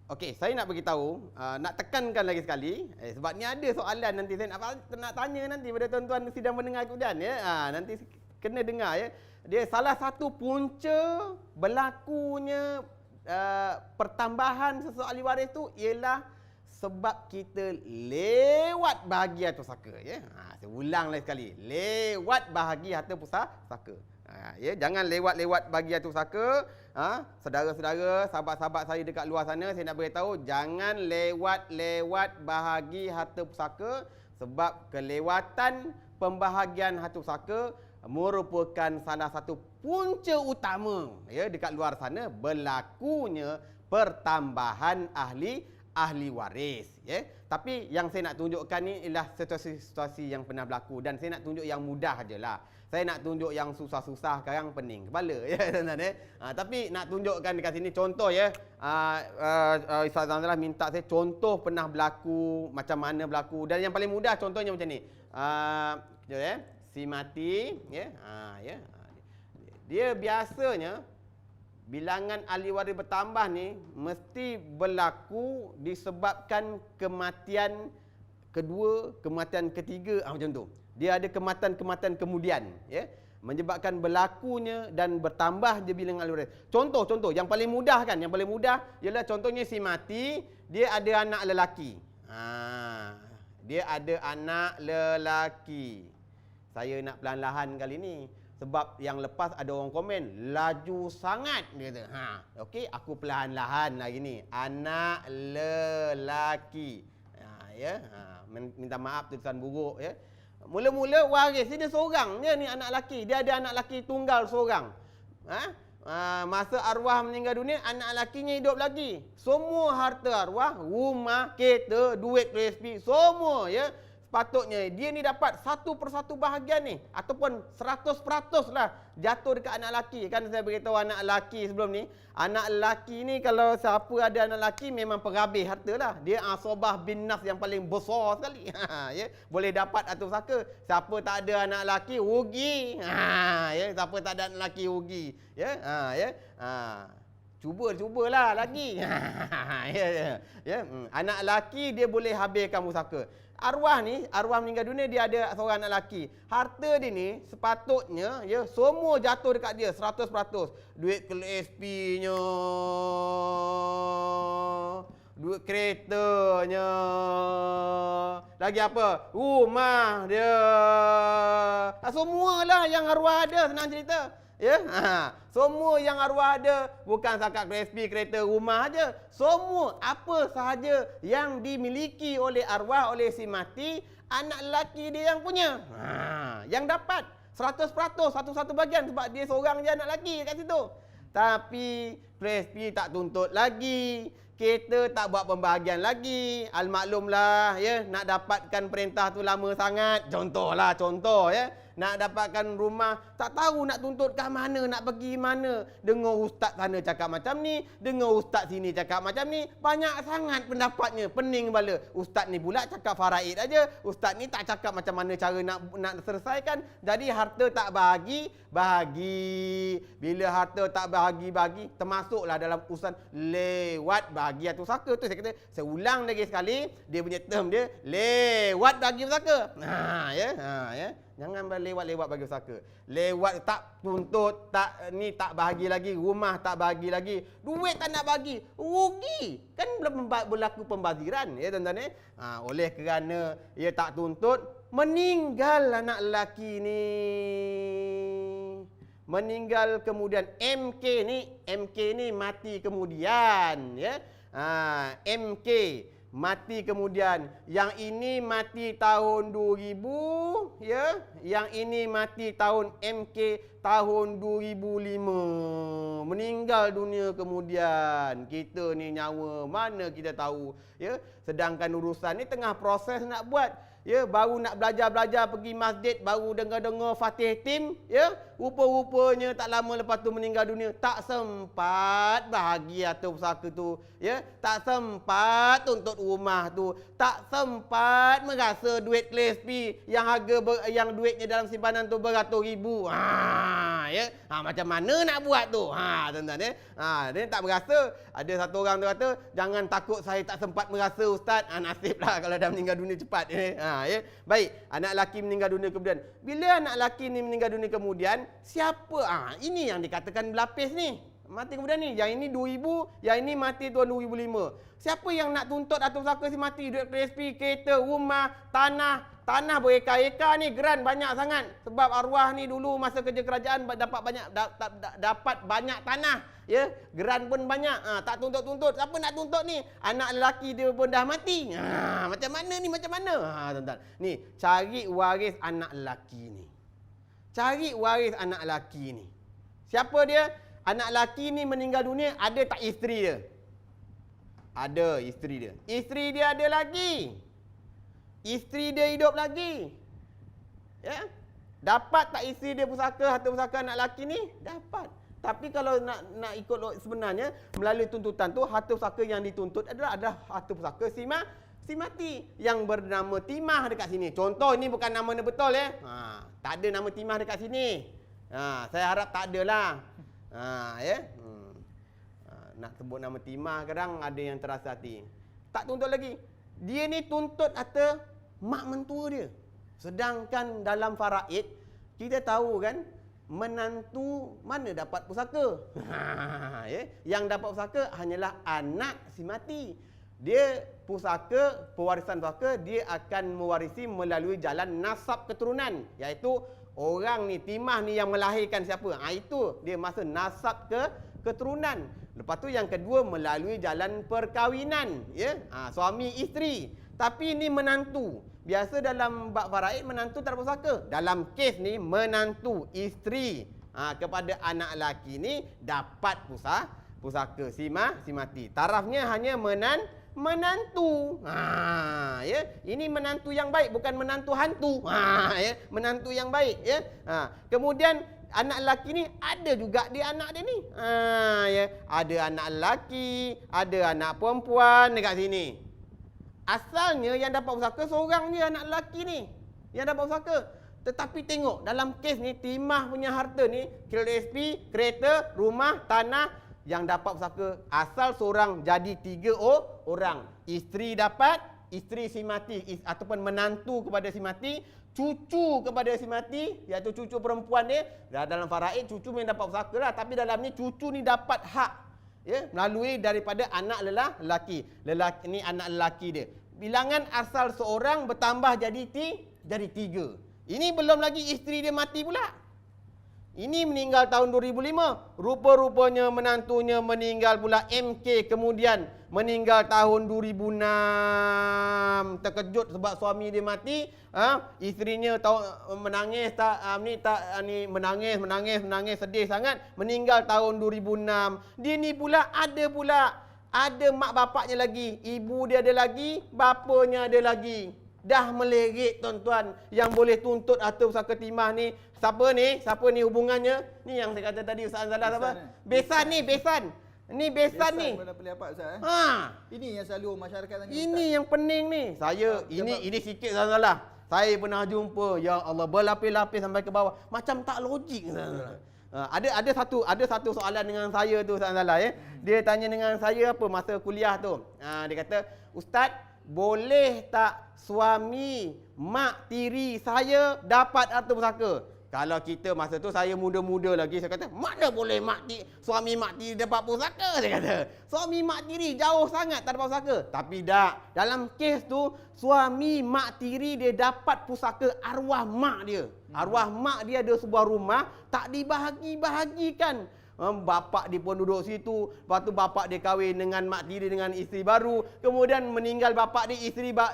Okey, saya nak beritahu, nak tekankan lagi sekali, sebab ni ada soalan nanti saya nak tanya nanti pada tuan-tuan sidang pendengar kemudian ya. Nanti kena dengar ya. Dia salah satu punca berlakunya pertambahan sesuatu ahli waris tu ialah sebab kita lewat bahagi harta pusaka ya. Saya ulang lagi sekali. Lewat bahagi harta pusaka. Ya, jangan lewat-lewat bahagi harta pusaka. Saudara-saudara, sahabat-sahabat saya dekat luar sana, saya nak beritahu jangan lewat-lewat bahagi harta pusaka sebab kelewatan pembahagian harta pusaka merupakan salah satu punca utama ya dekat luar sana berlakunya pertambahan ahli waris ya. Tapi yang saya nak tunjukkan ni ialah situasi-situasi yang pernah berlaku dan saya nak tunjuk yang mudah ajalah. Saya nak tunjuk yang susah-susah sekarang pening kepala ya tuan-tuan ya. Tapi nak tunjukkan dekat sini contoh ya. Ustaz Zamzam minta saya contoh pernah berlaku, macam mana berlaku dan yang paling mudah contohnya macam ni. Kejap ya. Si mati ya. Ya. Dia biasanya bilangan ahli waris bertambah ni mesti berlaku disebabkan kematian kedua, kematian ketiga, macam tu. Dia ada kematian kemudian ya, menyebabkan berlakunya dan bertambah je bilangan ahli waris. Contoh yang paling mudah kan, yang paling mudah ialah contohnya si mati, dia ada anak lelaki. Dia ada anak lelaki. Saya nak perlahan-lahan kali ni sebab yang lepas ada orang komen laju sangat dia kata. Okey, aku perlahan-lahan lagi ni. Anak lelaki. Ya. Minta maaf tulisan buruk ya. Mula-mula waris dia seorang je ni anak lelaki. Dia ada anak lelaki tunggal seorang. Masa arwah meninggal dunia, anak lakinya hidup lagi. Semua harta arwah, rumah, kereta, duit PSP, semua ya. Sepatutnya dia ni dapat 1/1 bahagian ni ataupun 100% lah jatuh dekat anak lelaki. Kan saya beritahu anak lelaki sebelum ni, anak lelaki ni kalau siapa ada anak lelaki memang penghabis harta lah. Dia asabah bin nas yang paling besar sekali. Ya, boleh dapat harta pusaka. Siapa tak ada anak lelaki rugi. Ya, siapa tak ada anak lelaki rugi. Ya, cubalah lagi. Ya. Anak lelaki dia boleh habiskan pusaka. Arwah ni, arwah meninggal dunia dia ada seorang anak lelaki. Harta dia ni sepatutnya ya semua jatuh dekat dia 100%. Duit KSP-nya, duit keretanya. Lagi apa? Rumah dia. Semualah yang arwah ada, senang cerita. Ya, semua yang arwah ada, bukan setakat PSP, kereta, rumah aja. Semua apa sahaja yang dimiliki oleh arwah, oleh si mati, anak lelaki dia yang punya. Yang dapat 100%, satu-satu bahagian sebab dia seorang je anak lelaki kat situ. Tapi PSP tak tuntut lagi, kereta tak buat pembahagian lagi. Almaklumlah ya, nak dapatkan perintah tu lama sangat. Contoh ya. Nak dapatkan rumah, tak tahu nak tuntut kat mana, nak pergi mana. Dengar ustaz sana cakap macam ni, dengar ustaz sini cakap macam ni. Banyak sangat pendapatnya, pening kepala. Ustaz ni pula cakap faraid aja, ustaz ni tak cakap macam mana cara nak selesaikan. Jadi harta tak bahagi. Bila harta tak bahagi, termasuklah dalam urusan lewat bahagi harta pusaka. Tu saya kata, saya ulang lagi sekali, dia punya term dia lewat bahagi pusaka. Ya. Jangan lewat-lewat bagi pusaka. Lewat tak tuntut, tak bahagi lagi, rumah tak bahagi lagi, duit tak nak bagi, rugi. Kan berlaku pembaziran ya tuan-tuan. Oleh kerana ia tak tuntut, meninggal anak lelaki ni. Meninggal kemudian MK ni mati kemudian ya. MK mati kemudian, yang ini mati tahun 2000 ya, yang ini mati tahun MK tahun 2005, meninggal dunia kemudian. Kita ni nyawa mana kita tahu ya, sedangkan urusan ni tengah proses nak buat. ya, baru nak belajar-belajar pergi masjid, baru dengar-dengar Fatih Tim, ya, rupa-rupanya tak lama lepas tu meninggal dunia, tak sempat bahagi harta pusaka tu, ya, tak sempat tuntut rumah tu, tak sempat merasa duit KSP yang yang duitnya dalam simpanan tu beratus ribu. Ya, macam mana nak buat tu? Tuan-tuan, ya. Dia tak berasa. Ada satu orang tu kata, jangan takut saya tak sempat merasa ustaz. Nasiblah kalau dah meninggal dunia cepat. Ya. Baik, anak lelaki meninggal dunia kemudian. Bila anak lelaki ni meninggal dunia kemudian, siapa? Ini yang dikatakan berlapis ni. Mati kemudian ni. Yang ini 2000, yang ini mati tahun 2005. Siapa yang nak tuntut atau pusaka si mati? Duit KSP, kereta, rumah, tanah. Tanah bereka-eka ni, geran banyak sangat. Sebab arwah ni dulu masa kerja kerajaan dapat banyak tanah. Ya, geran pun banyak. Tak tuntut-tuntut. Siapa nak tuntut ni? Anak lelaki dia pun dah mati. Macam mana ni? Macam mana? Tuan-tuan. Ni, cari waris anak lelaki ni. Cari waris anak lelaki ni. Siapa dia? Anak lelaki ni meninggal dunia, ada tak isteri dia? Ada isteri dia. Isteri dia ada lagi. Isteri dia hidup lagi. Ya? Dapat tak isteri dia pusaka, harta pusaka anak lelaki ni? Dapat. Tapi kalau nak ikut sebenarnya, melalui tuntutan tu, harta pusaka yang dituntut adalah harta pusaka si mati. Yang bernama Timah dekat sini. Contoh, ini bukan nama dia betul, ya. Tak ada nama Timah dekat sini. Saya harap tak ada lah. Ya. Nak sebut nama Timah, kadang ada yang terasa hati. Tak tuntut lagi. Dia ni tuntut harta mak mentua dia. Sedangkan dalam faraid, kita tahu kan, menantu mana dapat pusaka? Ya? Yang dapat pusaka hanyalah anak si mati. Dia pusaka, pewarisan pusaka, dia akan mewarisi melalui jalan nasab keturunan. Iaitu orang ni, Timah ni yang melahirkan siapa? Itu dia masa nasab keturunan. Lepas tu yang kedua melalui jalan perkahwinan, ya. Suami isteri. Tapi ini menantu. Biasa dalam bab faraid menantu tak ada pusaka. Dalam kes ni menantu isteri kepada anak lelaki ni dapat pusaka si mati. Tarafnya hanya menantu. Ya. Ini menantu yang baik, bukan menantu hantu. Ya. Menantu yang baik, ya. Kemudian anak lelaki ni ada juga dia anak dia ni. Ya. Ada anak lelaki, ada anak perempuan dekat sini. Asalnya yang dapat pusaka seorang je anak lelaki ni yang dapat pusaka. Tetapi tengok dalam kes ni, Timah punya harta ni, KSP, kereta, rumah, tanah, yang dapat pusaka asal seorang jadi 3 orang. Isteri dapat, isteri si mati ataupun menantu kepada si mati, cucu kepada si mati, iaitu cucu perempuan dia. Dalam faraid cucu memang dapat pusaka lah, tapi dalam ni cucu ni dapat hak, ya, melalui daripada anak lelaki. Lelaki ni anak lelaki dia. Bilangan asal seorang bertambah jadi 3. Ini belum lagi isteri dia mati pula. Ini meninggal tahun 2005. Rupa-rupanya menantunya meninggal pula MK kemudian. Meninggal tahun 2006. Terkejut sebab suami dia mati. Isterinya menangis menangis sedih sangat. Meninggal tahun 2006. Dia ni pula ada mak bapaknya lagi. Ibu dia ada lagi, bapanya ada lagi. Dah melerit tuan-tuan. Yang boleh tuntut harta pusaka Timah ni. Siapa ni hubungannya? Ni yang saya kata tadi Ustaz Anzalah siapa? Besan ni, Besan. Ni Besan ni. Besan boleh apa Ustaz? Ini yang selalu masyarakat tanya. Ini yang pening ni. Saya ini sikit Ustaz Anzalah. Saya pernah jumpa, ya Allah, berlapis-lapis sampai ke bawah. Macam tak logik Ustaz Anzalah. Ada satu soalan dengan saya tu Ustaz Anzalah, ya. Dia tanya dengan saya apa masa kuliah tu. Dia kata, "Ustaz, boleh tak suami mak tiri saya dapat harta pusaka?" Kalau kita masa tu saya muda-muda lagi, saya kata, "Mana boleh suami mak tiri dapat pusaka?" Saya kata. Suami mak tiri jauh sangat tak dapat pusaka. Tapi tak. Dalam kes tu, suami mak tiri dia dapat pusaka arwah mak dia. Arwah mak dia ada sebuah rumah tak dibahagi-bahagikan. Bapak dia pun duduk situ. Lepas tu bapak dia kahwin dengan mak tiri dengan isteri baru. Kemudian meninggal bapak dia,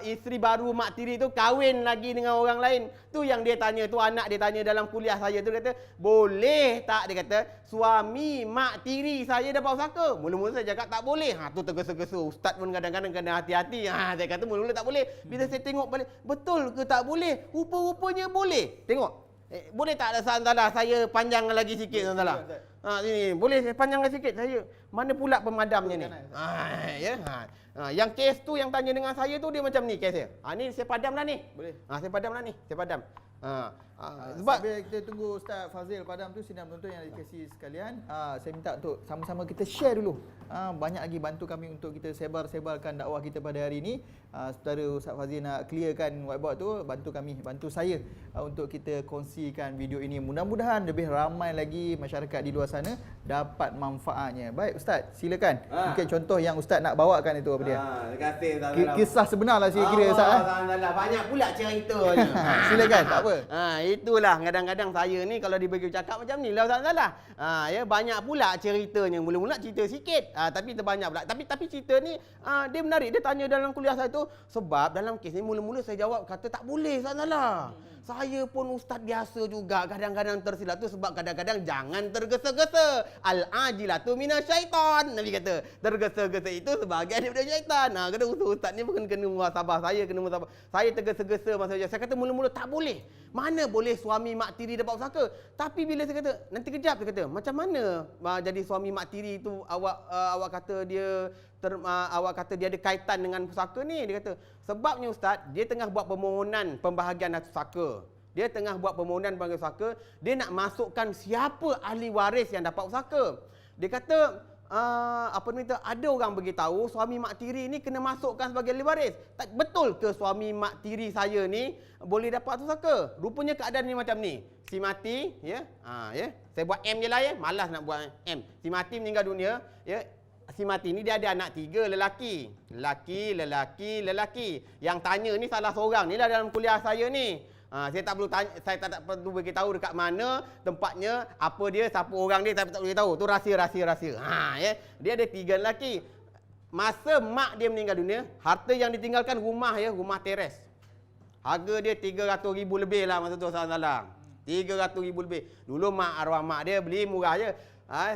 isteri baru mak tiri tu kahwin lagi dengan orang lain. Tu yang dia tanya tu, anak dia tanya dalam kuliah saya tu, kata, boleh tak, dia kata, suami mak tiri saya dapat pusaka? Mula-mula saya cakap tak boleh. Tu tergesa-gesa. Ustaz pun kadang-kadang kena hati-hati. Saya kata mula-mula tak boleh. Bila saya tengok balik, betul ke tak boleh? Rupa-rupanya boleh. Tengok. Boleh tak ada salah saya panjang lagi sikit salah. Sini boleh saya panjangkan sikit saya. Mana pula pemadamnya ni? Yang kes tu yang tanya dengan saya tu dia macam ni kes dia. Ni saya padamlah ni. Boleh. Saya padamlah ni. Saya padam. Sebab kita tunggu Ustaz Fazil padam tu, sidang penonton yang dikasihi sekalian, saya minta untuk sama-sama kita share dulu. Banyak lagi bantu kami untuk kita sebar-sebarkan dakwah kita pada hari ini. Saudara Ustaz Fazil nak clearkan whiteboard tu, bantu kami, bantu saya untuk kita kongsikan video ini. Mudah-mudahan lebih ramai lagi masyarakat di luar sana dapat manfaatnya. Baik Ustaz, silakan. Mungkin contoh yang Ustaz nak bawakan itu apa dia? Terima kasih Ustaz. Kisah sebenar lah kira Ustaz. Banyak pula ceritanya. Silakan, tak apa. Itulah kadang-kadang saya ni kalau dibagi cakap macam ni lah Ustaz Salah. Banyak pula ceritanya. Mula-mula cerita sikit, tapi terbanyak pula. Tapi cerita ni dia menarik. Dia tanya dalam kuliah saya tu, sebab dalam kes ni mula-mula saya jawab kata tak boleh Ustaz Salah. Saya pun ustaz biasa juga kadang-kadang tersilap tu, sebab kadang-kadang jangan tergesa-gesa. Al-ajilatu minasyaitan. Nabi kata, tergesa-gesa itu sebahagian daripada syaitan. Kata ustaz ni pun kena muhasabah saya, kena muhasabah. Saya tergesa-gesa masa saya kata mula-mula tak boleh. Mana boleh suami mak tiri dapat pusaka? Tapi bila saya kata, nanti kejap dia kata, macam mana jadi suami mak tiri itu awak kata dia awak kata dia ada kaitan dengan pusaka ni? Dia kata, sebabnya ustaz, dia tengah buat permohonan pembahagian pusaka. Dia tengah buat permohonan pembahagian pusaka, dia nak masukkan siapa ahli waris yang dapat pusaka. Dia kata, ada orang beritahu suami mak tiri ni kena masukkan sebagai ahli waris. Betul ke suami mak tiri saya ni boleh dapat pusaka? Rupanya keadaan ni macam ni. Si mati, saya buat M je lah ya, malas nak buat M. Si mati meninggal dunia, ya. Si mati ni dia ada anak 3 lelaki. Lelaki. Yang tanya ni salah seorang ni lah dalam kuliah saya ni. Saya tak perlu tanya, saya tak perlu beritahu dekat mana tempatnya, apa dia, siapa orang dia, saya tak boleh tahu. Tu rahsia. Dia ada 3 lelaki. Masa mak dia meninggal dunia, harta yang ditinggalkan rumah teres. Harga dia 300,000 lebih lah masa tu salah. 300,000 lebih. Dulu arwah mak dia beli murah je.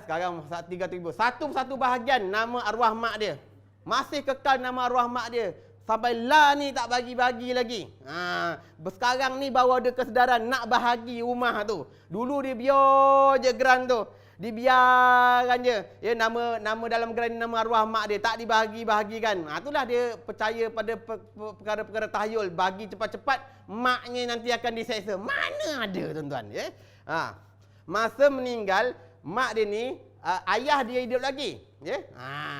Sekarang 300,000. Satu bahagian nama arwah mak dia. Masih kekal nama arwah mak dia. Sampai lah ni tak bagi-bagi lagi. Sekarang ni baru ada kesedaran nak bahagi rumah tu. Dulu dia biar je geran tu. Dibiarkan je. Ya, nama dalam geran nama arwah mak dia. Tak dibahagi-bahagikan. Itulah dia percaya pada perkara-perkara tahyul. Bagi cepat-cepat, maknya nanti akan diseksa. Mana ada tuan-tuan. Ya? Masa meninggal, mak dia ni, ayah dia hidup lagi. Ya?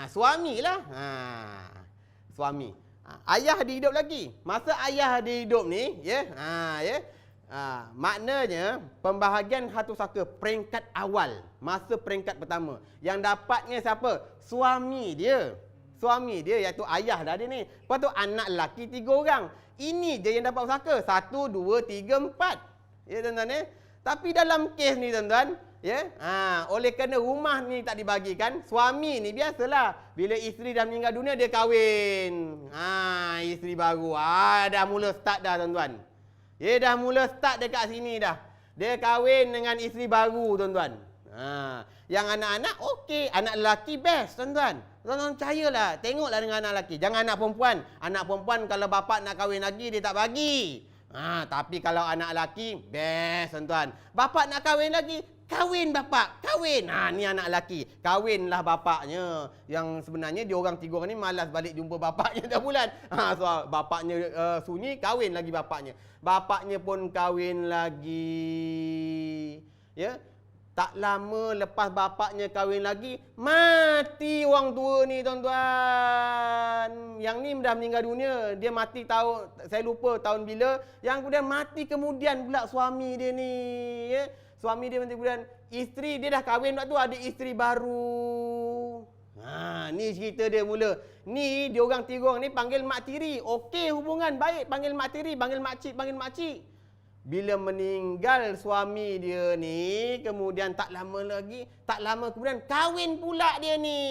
Suami lah. Suami. Ayah dia hidup lagi. Masa ayah dia hidup ni, maknanya pembahagian harta pusaka peringkat awal, masa peringkat pertama. Yang dapatnya siapa? Suami dia. Suami dia iaitu ayah dah dia ni. Lepas tu anak lelaki 3 orang. Ini je yang dapat pusaka. 1, 2, 3, 4. Ya tuan-tuan ya. Tapi dalam kes ni tuan-tuan, oleh kerana rumah ni tak dibagikan, suami ni biasalah bila isteri dah meninggal dunia dia kahwin. Isteri baru. Dah mula start dah tuan-tuan. Dah mula start dekat sini dah. Dia kahwin dengan isteri baru tuan-tuan. Yang anak-anak okey, anak lelaki best tuan-tuan. Tuan-tuan percayalah, tengoklah dengan anak lelaki. Jangan anak perempuan. Anak perempuan kalau bapak nak kahwin lagi dia tak bagi. Tapi kalau anak lelaki best tuan-tuan. Bapak nak kahwin lagi, kahwin bapak, kahwin. Ni anak lelaki. Kahwinlah bapaknya. Yang sebenarnya dia orang 3 orang ni malas balik jumpa bapaknya dah bulan. So bapaknya sunyi, kahwin lagi bapaknya. Bapaknya pun kahwin lagi. Ya. Tak lama lepas bapaknya kahwin lagi, mati orang tua ni tuan-tuan. Yang ni dah meninggal dunia. Dia mati tahun, saya lupa tahun bila. Yang kemudian mati kemudian pula suami dia ni. Ya. Suami dia mati kemudian. Isteri dia dah kahwin waktu tu ada isteri baru. Ni cerita dia mula. Ni dia orang 3 orang ni panggil mak tiri. Okey hubungan baik. Panggil mak tiri, panggil mak cik, panggil mak cik. bila meninggal suami dia ni, kemudian tak lama kemudian kahwin pula dia ni.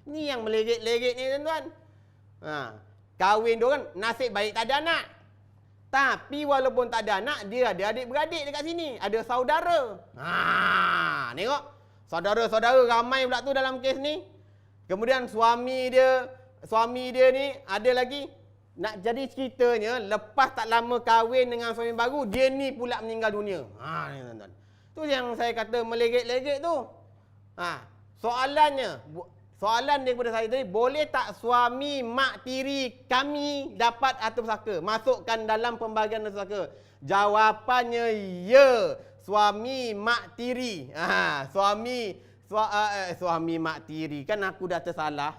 Ni yang melegit-legit ni tuan-tuan. Kahwin dia kan nasib baik tak ada anak. Tapi walaupun tak ada anak, dia ada adik-beradik dekat sini. Ada saudara. Tengok. Saudara-saudara ramai pula tu dalam kes ni. Kemudian suami dia ni ada lagi. Nak jadi ceritanya, lepas tak lama kahwin dengan suami baru, dia ni pula meninggal dunia. Ni tuan-tuan. Tu yang saya kata melegit-legit tu. Soalan dia kepada saya tadi, boleh tak suami mak tiri kami dapat harta pusaka? Masukkan dalam pembagian harta pusaka. Jawapannya ya. Suami mak tiri. Suami mak tiri. Kan aku dah tersalah.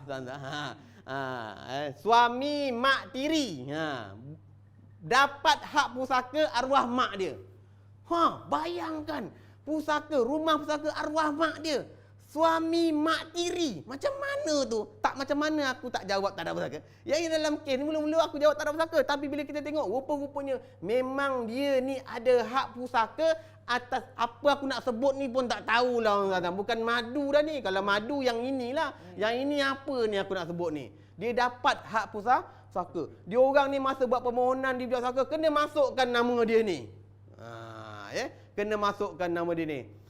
Suami mak tiri dapat hak pusaka arwah mak dia. Bayangkan rumah pusaka arwah mak dia. Suami mak tiri. Macam mana tu? Tak macam mana aku tak jawab tak ada pusaka. Yang dalam kes ni mula-mula aku jawab tak ada pusaka. Tapi bila kita tengok rupa-rupanya memang dia ni ada hak pusaka atas apa aku nak sebut ni pun tak tahulah orang kata. Bukan madu dah ni. Kalau madu yang inilah. Yang ini apa ni aku nak sebut ni. Dia dapat hak pusaka. Dia orang ni masa buat permohonan di pusaka kena masukkan nama dia ni. Kena masukkan nama dia ni.